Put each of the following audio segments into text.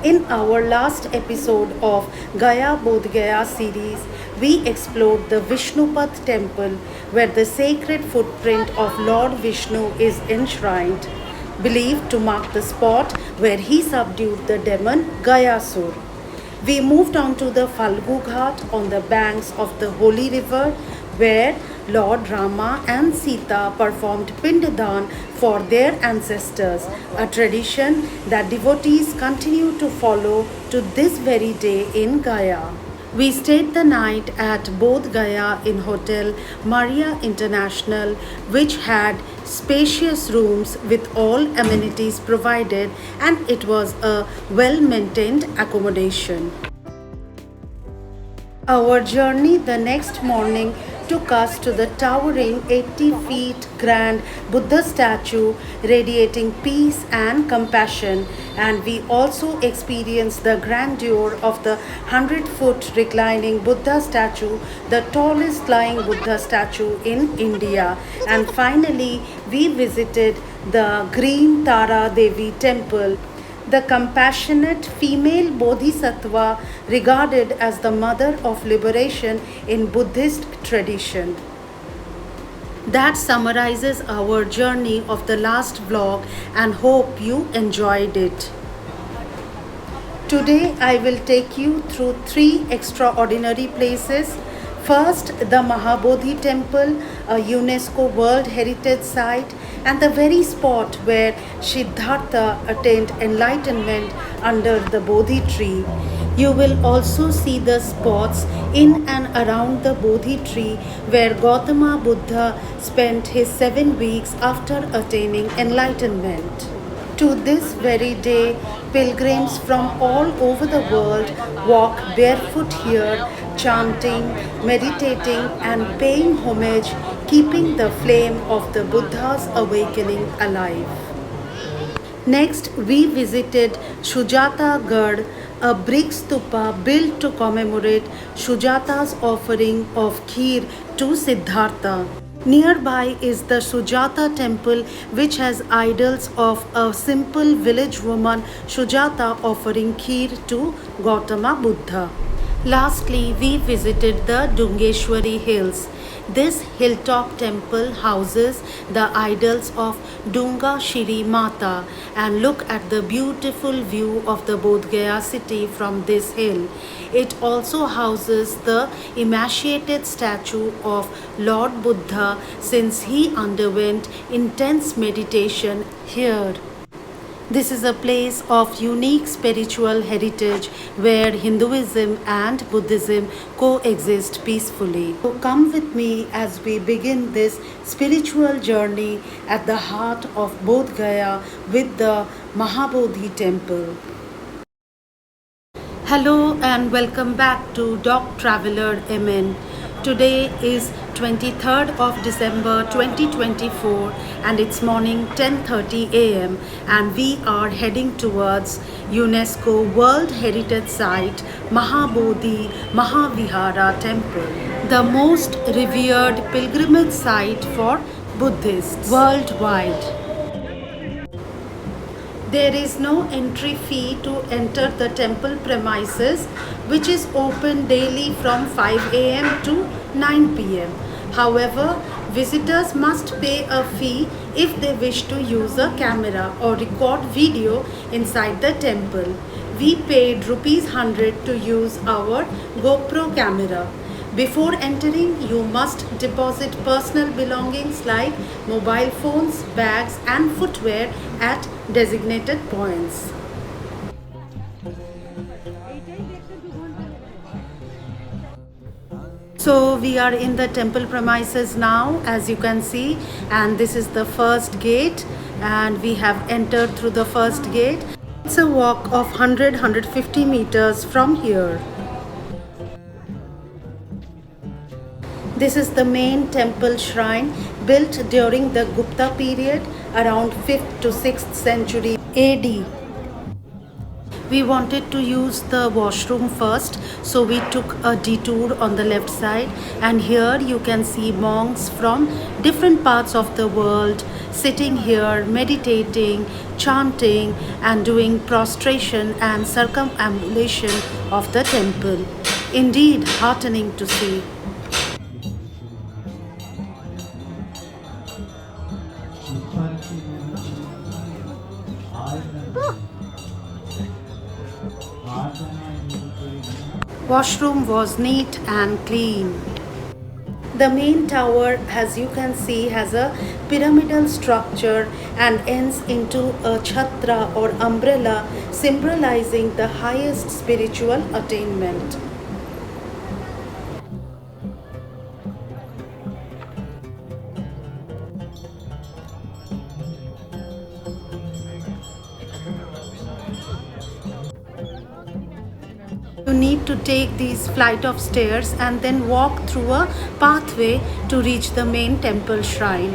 In our last episode of Gaya Bodhgaya series, we explored the Vishnupath temple where the sacred footprint of Lord Vishnu is enshrined, believed to mark the spot where he subdued the demon Gayasur. We moved on to the Falgu Ghat on the banks of the holy river where Lord Rama and Sita performed Pindadan for their ancestors, a tradition that devotees continue to follow to this very day in Gaya. We stayed the night at Bodh Gaya in Hotel Maria International, which had spacious rooms with all amenities provided, and it was a well-maintained accommodation. Our journey the next morning took us to the towering 80 feet grand Buddha statue radiating peace and compassion, and we also experienced the grandeur of the 100-foot reclining Buddha statue, the tallest lying Buddha statue in India. And finally, we visited the Green Tara Devi Temple, the compassionate female bodhisattva regarded as the mother of liberation in Buddhist tradition. That summarizes our journey of the last vlog, and hope you enjoyed it. Today I will take you through 3 extraordinary places. First, the Mahabodhi Temple, a UNESCO World Heritage Site, and the very spot where Siddhartha attained enlightenment under the Bodhi tree. You will also see the spots in and around the Bodhi tree where Gautama Buddha spent his 7 weeks after attaining enlightenment. To this very day, pilgrims from all over the world walk barefoot here, chanting, meditating, and paying homage, keeping the flame of the Buddha's awakening alive. Next, we visited Sujata Garh, a brick stupa built to commemorate Sujata's offering of kheer to Siddhartha. Nearby is the Sujata Temple, which has idols of a simple village woman, Sujata, offering kheer to Gautama Buddha. Lastly, we visited the Dungeshwari Hills. This hilltop temple houses the idols of Dunga Shri Mata, and look at the beautiful view of the Bodh Gaya city from this hill. It also houses the emaciated statue of Lord Buddha, since he underwent intense meditation here. This is a place of unique spiritual heritage where Hinduism and Buddhism coexist peacefully. So come with me as we begin this spiritual journey at the heart of Bodh Gaya with the Mahabodhi Temple. Hello and welcome back to Doctraveller MN. Today is 23rd of December 2024 and it's morning 10:30 a.m. and we are heading towards UNESCO World Heritage Site Mahabodhi Mahavihara Temple, the most revered pilgrimage site for Buddhists worldwide. There is no entry fee to enter the temple premises, which is open daily from 5 a.m. to 9 p.m. However, visitors must pay a fee if they wish to use a camera or record video inside the temple. We paid ₹100 to use our GoPro camera. Before entering, you must deposit personal belongings like mobile phones, bags, and footwear at designated points. So we are in the temple premises now, as you can see, and this is the first gate, and we have entered through the first gate. It's a walk of 100-150 meters from here. This is the main temple shrine built during the Gupta period around 5th to 6th century AD. We wanted to use the washroom first, so we took a detour on the left side, and here you can see monks from different parts of the world sitting here, meditating, chanting, and doing prostration and circumambulation of the temple. Indeed, heartening to see. Washroom was neat and clean. The main tower, as you can see, has a pyramidal structure and ends into a chhatra or umbrella, symbolizing the highest spiritual attainment. You need to take these flight of stairs and then walk through a pathway to reach the main temple shrine.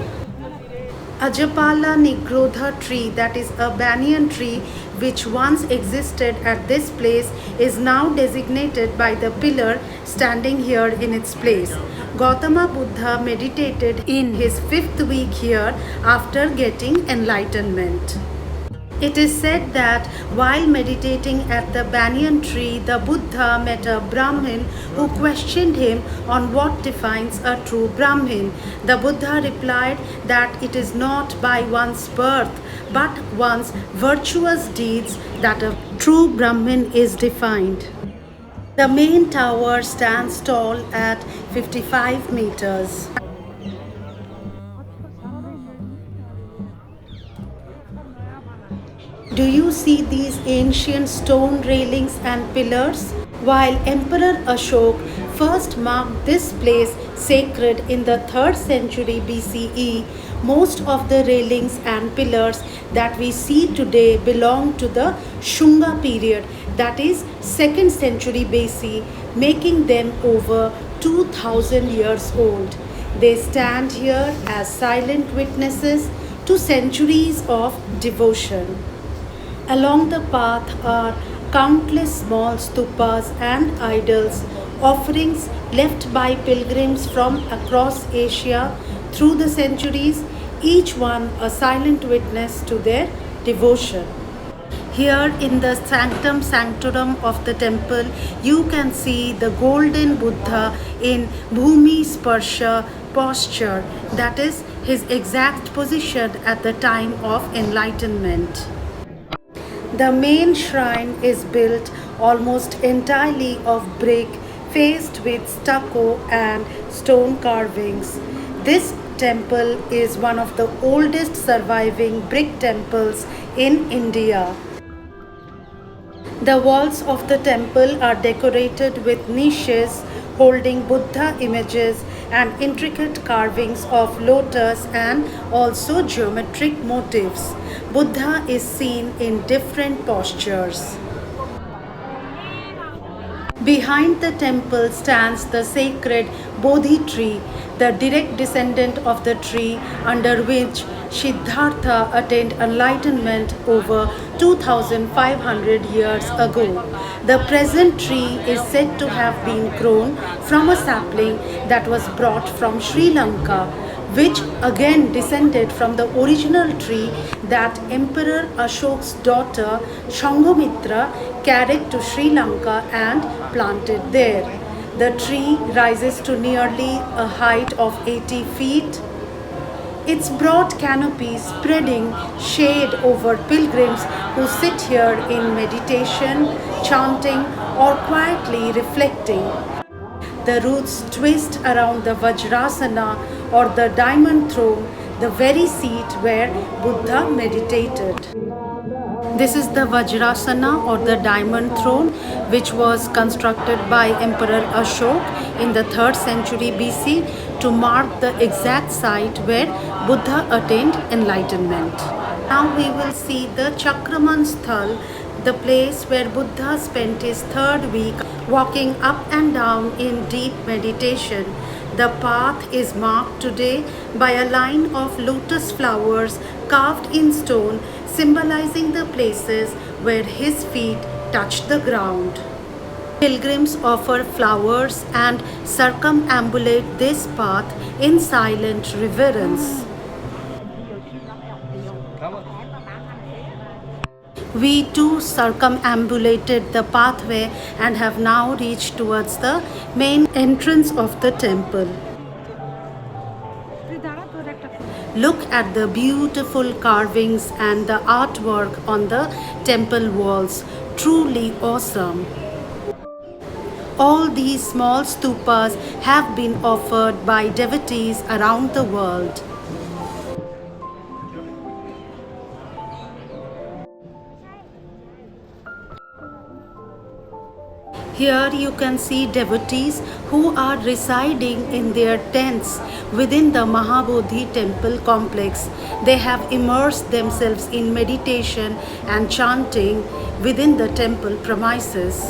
Ajapala Nigrodha tree, that is a banyan tree which once existed at this place, is now designated by the pillar standing here in its place. Gautama Buddha meditated in his 5th week here after getting enlightenment. It is said that while meditating at the banyan tree, the Buddha met a Brahmin who questioned him on what defines a true Brahmin. The Buddha replied that it is not by one's birth but one's virtuous deeds that a true Brahmin is defined. The main tower stands tall at 55 meters. Do you see these ancient stone railings and pillars? While Emperor Ashok first marked this place sacred in the 3rd century BCE, most of the railings and pillars that we see today belong to the Shunga period, that is 2nd century BC, making them over 2000 years old. They stand here as silent witnesses to centuries of devotion. Along the path are countless small stupas and idols, offerings left by pilgrims from across Asia through the centuries, each one a silent witness to their devotion. Here in the sanctum sanctorum of the temple, you can see the golden Buddha in Bhumi Sparsha posture, that is his exact position at the time of enlightenment. The main shrine is built almost entirely of brick, faced with stucco and stone carvings. This temple is one of the oldest surviving brick temples in India. The walls of the temple are decorated with niches holding Buddha images and intricate carvings of lotus and also geometric motifs. Buddha is seen in different postures. Behind the temple stands the sacred Bodhi tree, the direct descendant of the tree under which Siddhartha attained enlightenment over 2500 years ago. The present tree is said to have been grown from a sapling that was brought from Sri Lanka, which again descended from the original tree that Emperor Ashok's daughter Shanghamitra carried to Sri Lanka and planted there. The tree rises to nearly a height of 80 feet. Its broad canopy spreading shade over pilgrims who sit here in meditation, chanting, or quietly reflecting. The roots twist around the Vajrasana or the diamond throne, the very seat where Buddha meditated. This is the Vajrasana or the diamond throne, which was constructed by Emperor Ashok in the 3rd century BC to mark the exact site where Buddha attained enlightenment. Now we will see the Chakraman Sthal, the place where Buddha spent his 3rd week walking up and down in deep meditation. The path is marked today by a line of lotus flowers carved in stone, symbolizing the places where his feet touch the ground. Pilgrims offer flowers and circumambulate this path in silent reverence. We too circumambulated the pathway and have now reached towards the main entrance of the temple. Look at the beautiful carvings and the artwork on the temple walls. Truly awesome. All these small stupas have been offered by devotees around the world. Here you can see devotees who are residing in their tents within the Mahabodhi Temple complex. They have immersed themselves in meditation and chanting within the temple premises.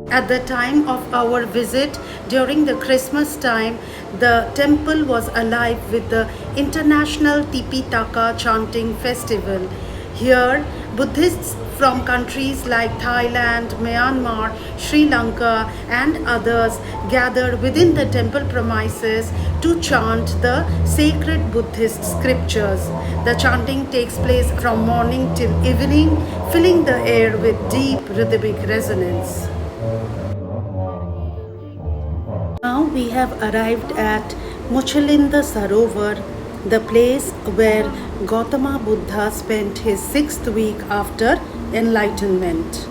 At the time of our visit during the Christmas time, the temple was alive with the International Tipitaka Chanting Festival. Here, Buddhists from countries like Thailand, Myanmar, Sri Lanka and others gather within the temple premises to chant the sacred Buddhist scriptures. The chanting takes place from morning till evening, filling the air with deep rhythmic resonance. Now we have arrived at Muchalinda Sarovar, the place where Gautama Buddha spent his 6th week after enlightenment.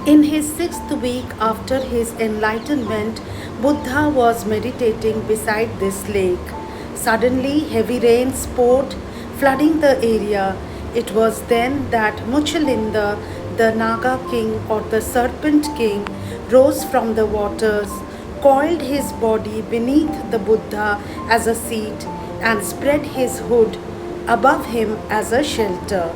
In his 6th week after his enlightenment, Buddha was meditating beside this lake. Suddenly, heavy rains poured, flooding the area. It was then that Muchalinda, the Naga king or the serpent king, rose from the waters, coiled his body beneath the Buddha as a seat, and spread his hood above him as a shelter.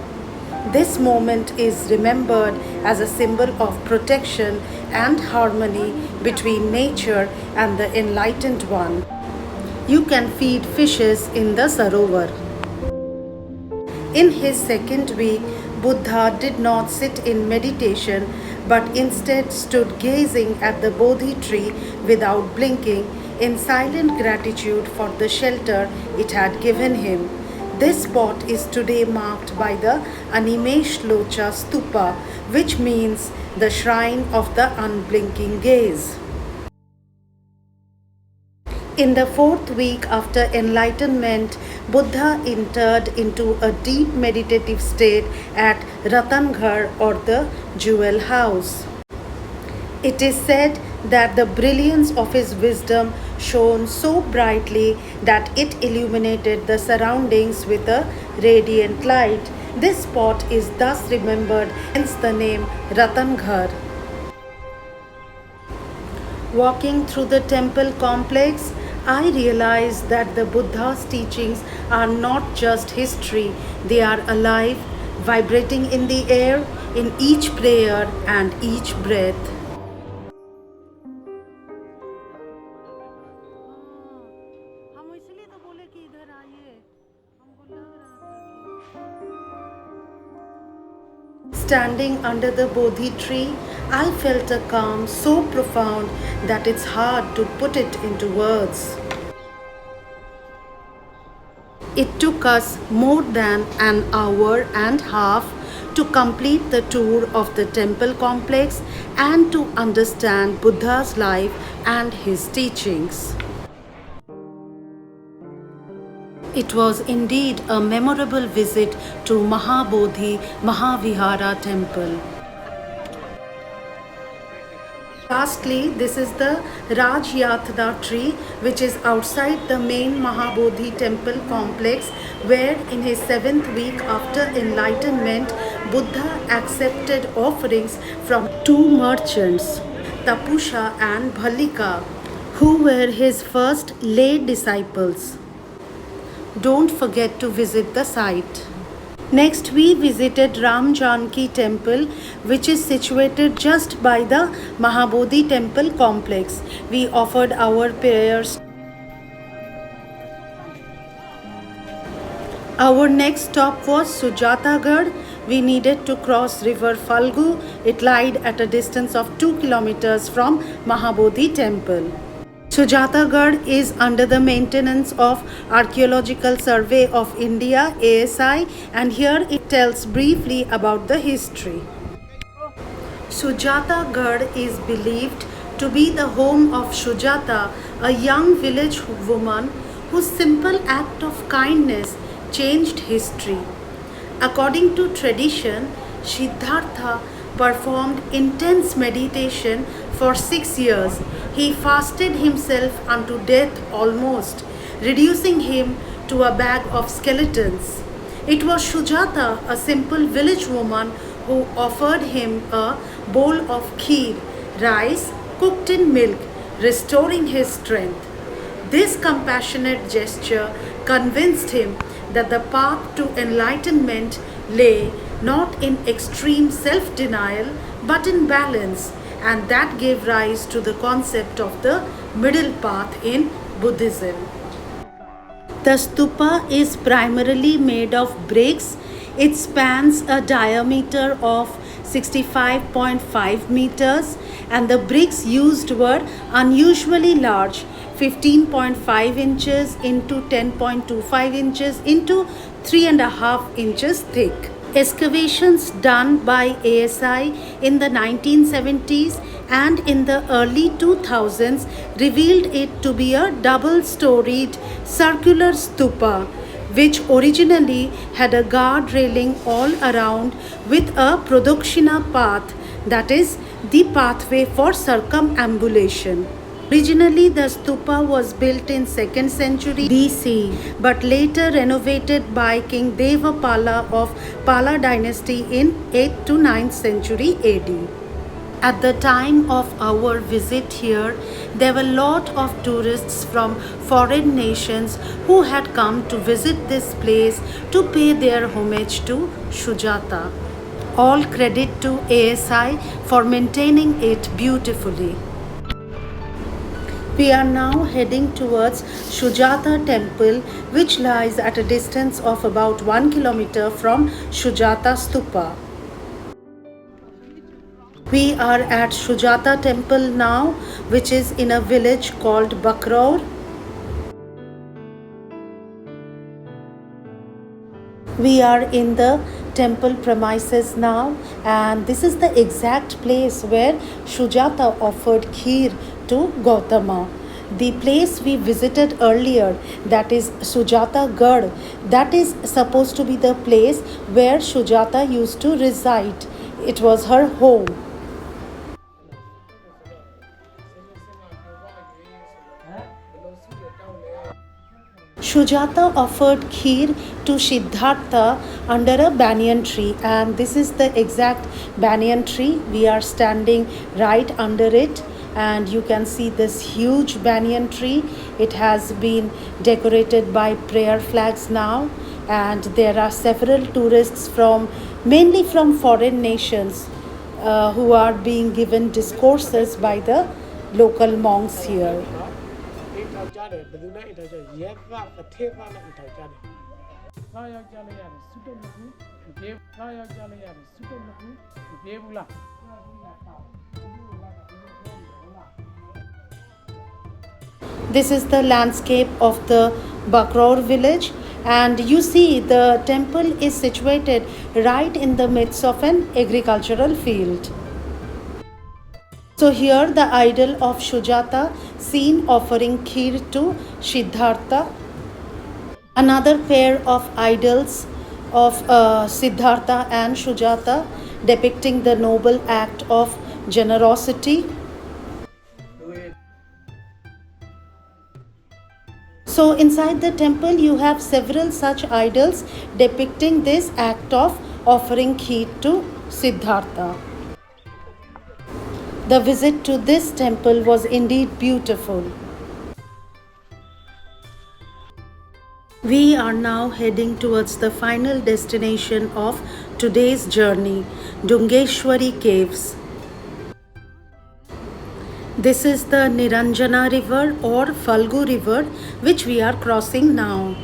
This moment is remembered as a symbol of protection and harmony between nature and the enlightened one. You can feed fishes in the Sarovar. In his 2nd week, Buddha did not sit in meditation but instead stood gazing at the Bodhi tree without blinking in silent gratitude for the shelter it had given him. This spot is today marked by the Animeshlocha Stupa, which means the shrine of the unblinking gaze. In the 4th week after enlightenment, Buddha entered into a deep meditative state at Ratangharh or the jewel house. It is said that the brilliance of his wisdom shone so brightly that it illuminated the surroundings with a radiant light. This spot is thus remembered, hence the name Ratangharh. Walking through the temple complex, I realized that the Buddha's teachings are not just history, they are alive, vibrating in the air, in each prayer and each breath. Standing under the Bodhi tree, I felt a calm so profound that it's hard to put it into words. It took us more than an hour and a half to complete the tour of the temple complex and to understand Buddha's life and his teachings. It was indeed a memorable visit to Mahabodhi Mahavihara Temple. Lastly, this is the Rajyatna tree, which is outside the main Mahabodhi Temple complex, where in his 7th week after enlightenment, Buddha accepted offerings from 2 merchants, Tapusha and Bhalika, who were his first lay disciples. Don't forget to visit the site. Next, we visited Ram Janki Temple, which is situated just by the Mahabodhi Temple complex. We offered our prayers Our next stop was Sujata Garh. We needed to cross river Falgu. It lied at a distance of 2 kilometers from Mahabodhi Temple. Sujata Garh is under the maintenance of Archaeological Survey of India ASI, and here it tells briefly about the history. Sujata Garh is believed to be the home of Sujata, a young village woman whose simple act of kindness changed history. According to tradition, Siddhartha performed intense meditation for 6 years. He fasted himself unto death almost, reducing him to a bag of skeletons. It was Sujata, a simple village woman, who offered him a bowl of kheer, rice cooked in milk, restoring his strength. This compassionate gesture convinced him that the path to enlightenment lay not in extreme self denial but in balance, and that gave rise to the concept of the middle path in Buddhism. The stupa is primarily made of bricks. It spans a diameter of 65.5 meters, and the bricks used were unusually large, 15.5 inches into 10.25 inches into 3.5 inches thick. Excavations done by ASI in the 1970s and in the early 2000s revealed it to be a double-storied circular stupa, which originally had a guard railing all around with a pradakshina path, that is, the pathway for circumambulation. Originally, the stupa was built in 2nd century BC, but later renovated by King Devapala of Pala dynasty in 8th to 9th century AD. At the time of our visit here, there were a lot of tourists from foreign nations who had come to visit this place to pay their homage to Sujata. All credit to ASI for maintaining it beautifully. We are now heading towards Sujata Temple, which lies at a distance of about 1 kilometer from Sujata Stupa. We are at Sujata Temple now, which is in a village called Bakraur. We are in the temple premises now, and this is the exact place where Sujata offered kheer to Gautama. The place we visited earlier, that is Sujata Garh, that is supposed to be the place where Sujata used to reside. It was her home. Sujata offered kheer to Siddhartha under a banyan tree, and this is the exact banyan tree. We are standing right under it, and you can see this huge banyan tree. It has been decorated by prayer flags now, and there are several tourists from mainly from foreign nations who are being given discourses by the local monks here. This is the landscape of the Bakraur village, and you see the temple is situated right in the midst of an agricultural field. So here the idol of Sujata seen offering kheer to Siddhartha. Another pair of idols of Siddhartha and Sujata depicting the noble act of generosity. So inside the temple you have several such idols depicting this act of offering kheer to Siddhartha. The visit to this temple was indeed beautiful. We are now heading towards the final destination of today's journey, Dungeshwari Caves. This is the Niranjana river or Falgu river, which we are crossing now.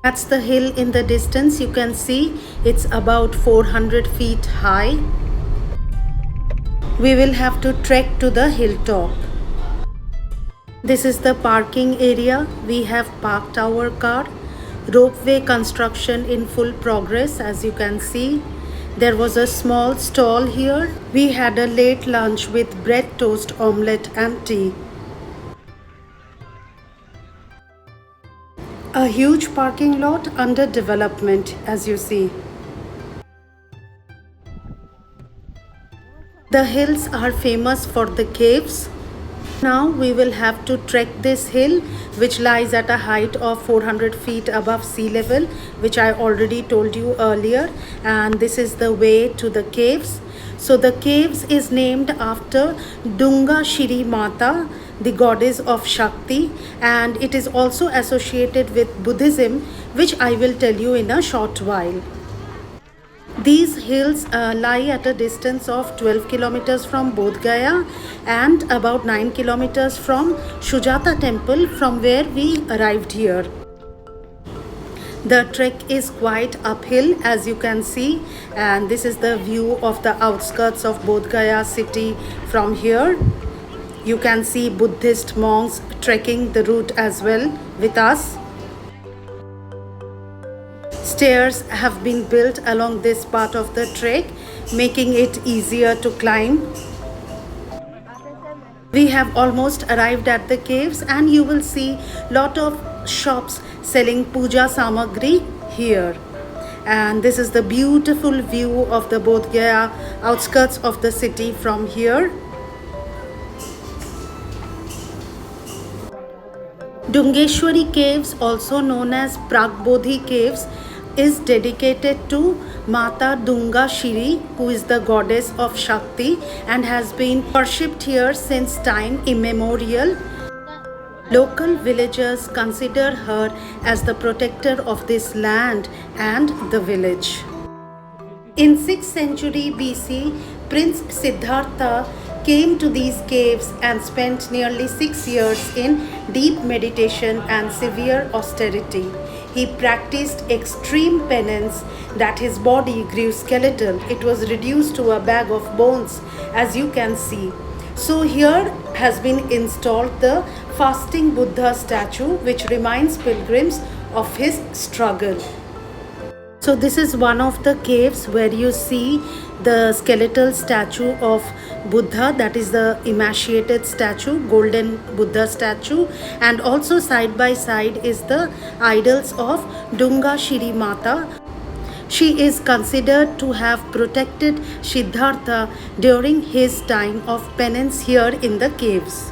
That's the hill in the distance. You can see it's about 400 feet high. We will have to trek to the hilltop. This is the parking area. We have parked our car. Ropeway construction in full progress, as you can see. There was a small stall here. We had a late lunch with bread toast, omelette and tea. A huge parking lot under development, as you see. The hills are famous for the caves. Now we will have to trek this hill, which lies at a height of 400 feet above sea level, which I already told you earlier. And this is the way to the caves. So the caves is named after Dungeshwari Mata, the goddess of Shakti, and it is also associated with Buddhism, which I will tell you in a short while. These hills lie at a distance of 12 kilometers from Bodhgaya and about 9 kilometers from Sujata Temple, from where we arrived here. The trek is quite uphill, as you can see, and this is the view of the outskirts of Bodhgaya city from here. You can see Buddhist monks trekking the route as well with us. Stairs have been built along this part of the trek, making it easier to climb. We have almost arrived at the caves, and you will see lot of shops selling puja samagri here. And this is the beautiful view of the Bodh Gaya outskirts of the city from here. Dungeshwari Caves, also known as Bodhi Caves, is dedicated to Mata Dungeshwari, who is the goddess of Shakti and has been worshipped here since time immemorial. Local villagers consider her as the protector of this land and the village. In 6th century BC, Prince Siddhartha came to these caves and spent nearly 6 years in deep meditation and severe austerity. He practiced extreme penance that his body grew skeletal. It was reduced to a bag of bones, as you can see. So here has been installed the fasting Buddha statue, which reminds pilgrims of his struggle. So this is one of the caves where you see the skeletal statue of Buddha, that is the emaciated statue, golden Buddha statue, and also side by side is the idols of Dungeshwari Mata. She is considered to have protected Siddhartha during his time of penance here in the caves.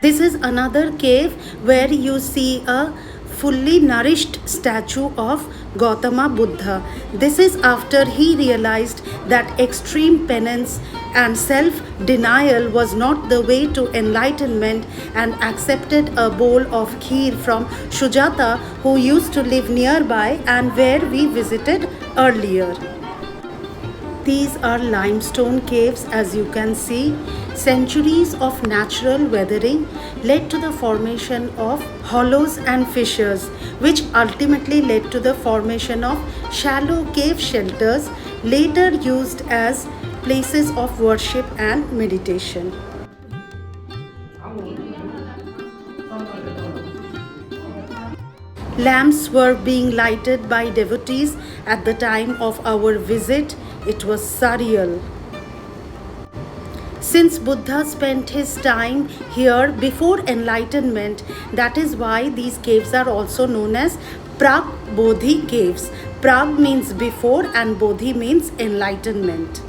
This is another cave where you see a fully nourished statue of Gautama Buddha. This is after he realized that extreme penance and self-denial was not the way to enlightenment, and accepted a bowl of kheer from Sujata, who used to live nearby and where we visited earlier. These are limestone caves, as you can see. Centuries of natural weathering led to the formation of hollows and fissures, which ultimately led to the formation of shallow cave shelters, later used as places of worship and meditation. Lamps were being lighted by devotees at the time of our visit. It was surreal. Since Buddha spent his time here before enlightenment, that is why these caves are also known as Bodhi Caves. Prag means before and Bodhi means enlightenment.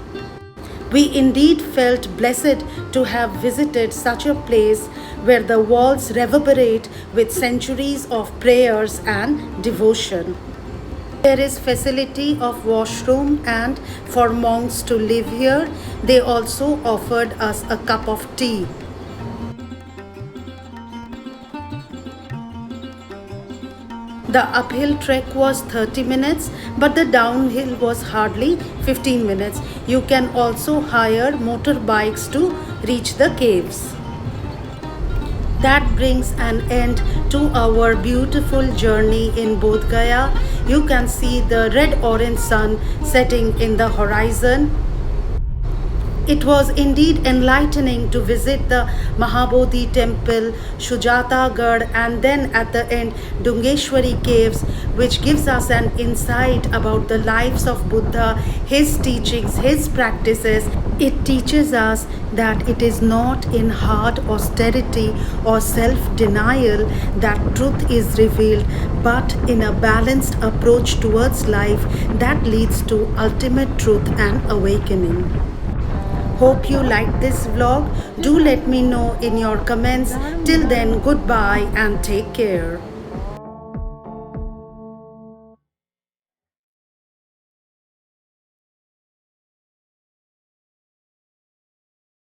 We indeed felt blessed to have visited such a place where the walls reverberate with centuries of prayers and devotion. There is facility of washroom and for monks to live here. They also offered us a cup of tea. The uphill trek was 30 minutes, but the downhill was hardly 15 minutes. You can also hire motorbikes to reach the caves. That brings an end to our beautiful journey in Bodh Gaya. You can see the red orange sun setting in the horizon. It was indeed enlightening to visit the Mahabodhi Temple, Sujata Garh, and then at the end Dungeshwari Caves, which gives us an insight about the lives of Buddha, his teachings, his practices. It teaches us that it is not in hard austerity or self denial that truth is revealed, but in a balanced approach towards life that leads to ultimate truth and awakening. Hope you liked this vlog. Do let me know in your comments. Till then, goodbye and take care.